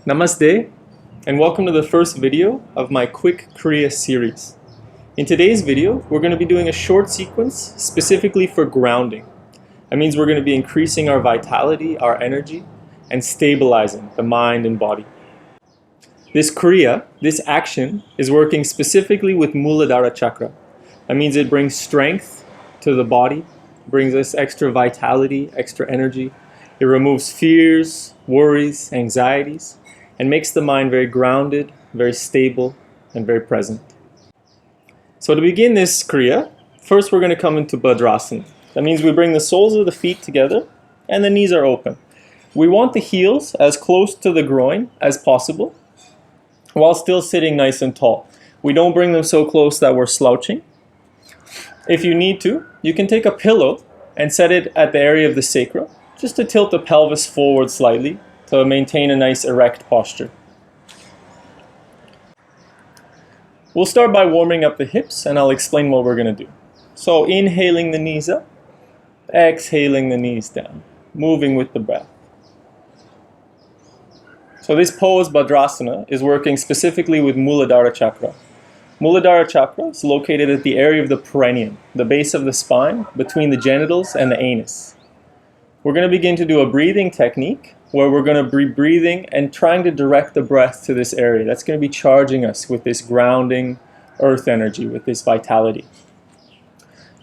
Namaste, and welcome to the first video of my quick Kriya series. In today's video, we're going to be doing a short sequence specifically for grounding. That means we're going to be increasing our vitality, our energy, and stabilizing the mind and body. This Kriya, this action, is working specifically with Muladhara Chakra. That means it brings strength to the body, brings us extra vitality, extra energy. It removes fears, worries, anxieties, and makes the mind very grounded, very stable, and very present. So to begin this Kriya, first we're going to come into Bhadrasana. That means we bring the soles of the feet together and the knees are open. We want the heels as close to the groin as possible while still sitting nice and tall. We don't bring them so close that we're slouching. If you need to, you can take a pillow and set it at the area of the sacrum, just to tilt the pelvis forward slightly to maintain a nice erect posture. We'll start by warming up the hips and I'll explain what we're going to do. So inhaling the knees up, exhaling the knees down, moving with the breath. So this pose, Bhadrasana, is working specifically with Muladhara Chakra. Muladhara Chakra is located at the area of the perineum, the base of the spine, between the genitals and the anus. We're going to begin to do a breathing technique where we're going to be breathing and trying to direct the breath to this area. That's going to be charging us with this grounding earth energy, with this vitality.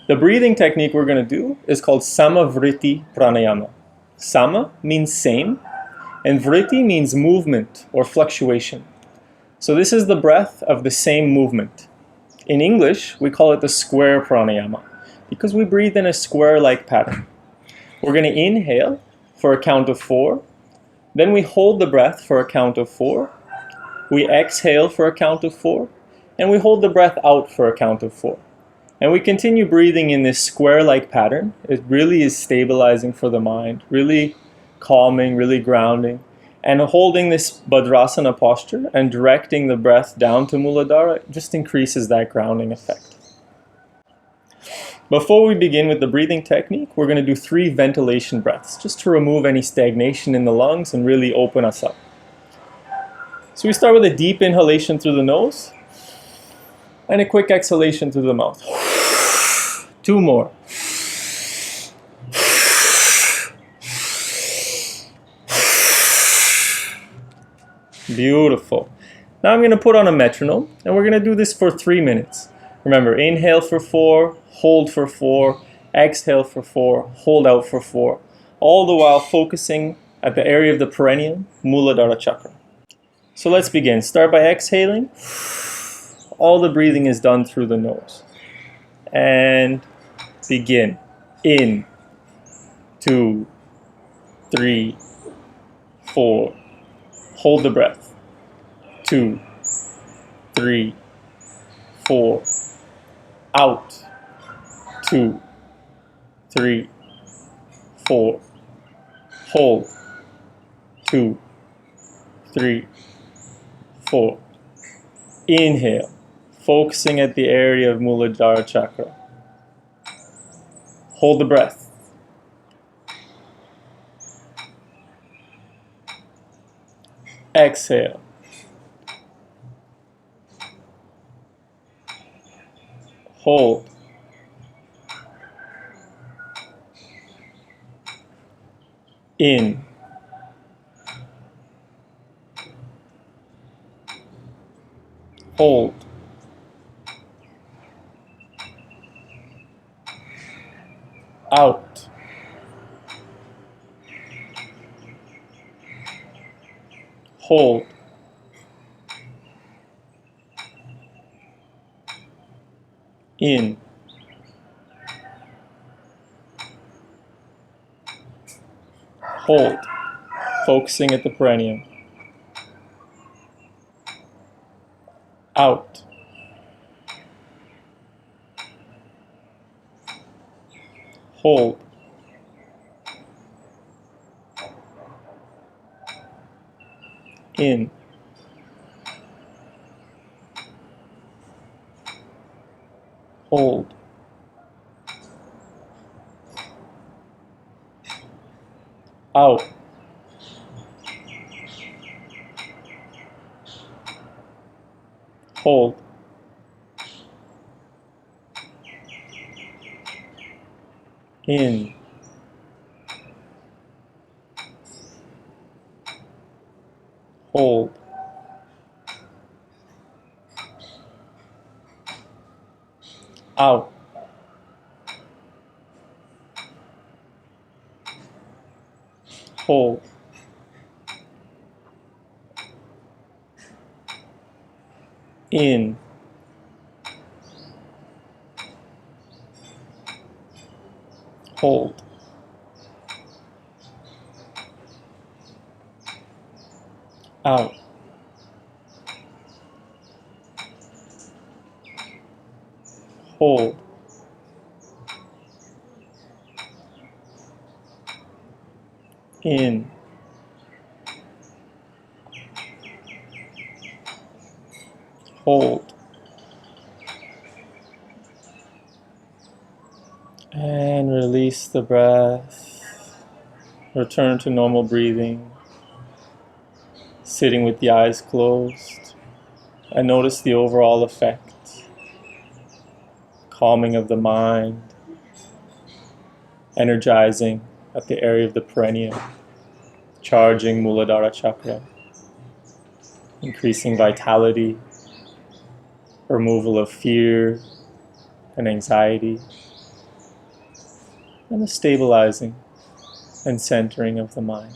The breathing technique we're going to do is called Samavriti Pranayama. Sama means same, and Vritti means movement or fluctuation. So this is the breath of the same movement. In English, we call it the square pranayama because we breathe in a square-like pattern. We're going to inhale for a count of 4. Then we hold the breath for a count of 4. We exhale for a count of 4. And we hold the breath out for a count of 4. And we continue breathing in this square-like pattern. It really is stabilizing for the mind, really calming, really grounding. And holding this Bhadrasana posture and directing the breath down to Muladhara just increases that grounding effect. Before we begin with the breathing technique, we're going to do 3 ventilation breaths, just to remove any stagnation in the lungs and really open us up. So we start with a deep inhalation through the nose, and a quick exhalation through the mouth. 2 more. Beautiful. Now I'm going to put on a metronome, and we're going to do this for 3 minutes. Remember, inhale for 4, hold for 4, exhale for 4, hold out for 4, all the while focusing at the area of the perineum, Muladhara Chakra. So let's begin. Start by exhaling. All the breathing is done through the nose. And begin. In, 2, 3, 4. Hold the breath. 2, 3, 4. Out. 2, 3, 4. Hold. 2, 3, 4. Inhale, focusing at the area of Muladhara Chakra. Hold the breath. Exhale. Hold. In. Hold. Out. Hold. In. Hold. Focusing at the perineum. Out. Hold. In. Hold. Out. Hold. In. Hold. Out. Hold. In. Hold. Out. Hold. In. Hold. And release the breath. Return to normal breathing. Sitting with the eyes closed. And notice the overall effect. Calming of the mind. Energizing at the area of the perineum. Charging Muladhara Chakra. Increasing vitality. Removal of fear and anxiety. And the stabilizing and centering of the mind.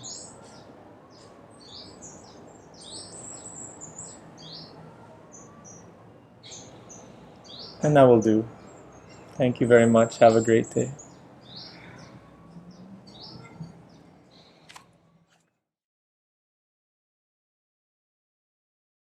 And that will do. Thank you very much. Have a great day.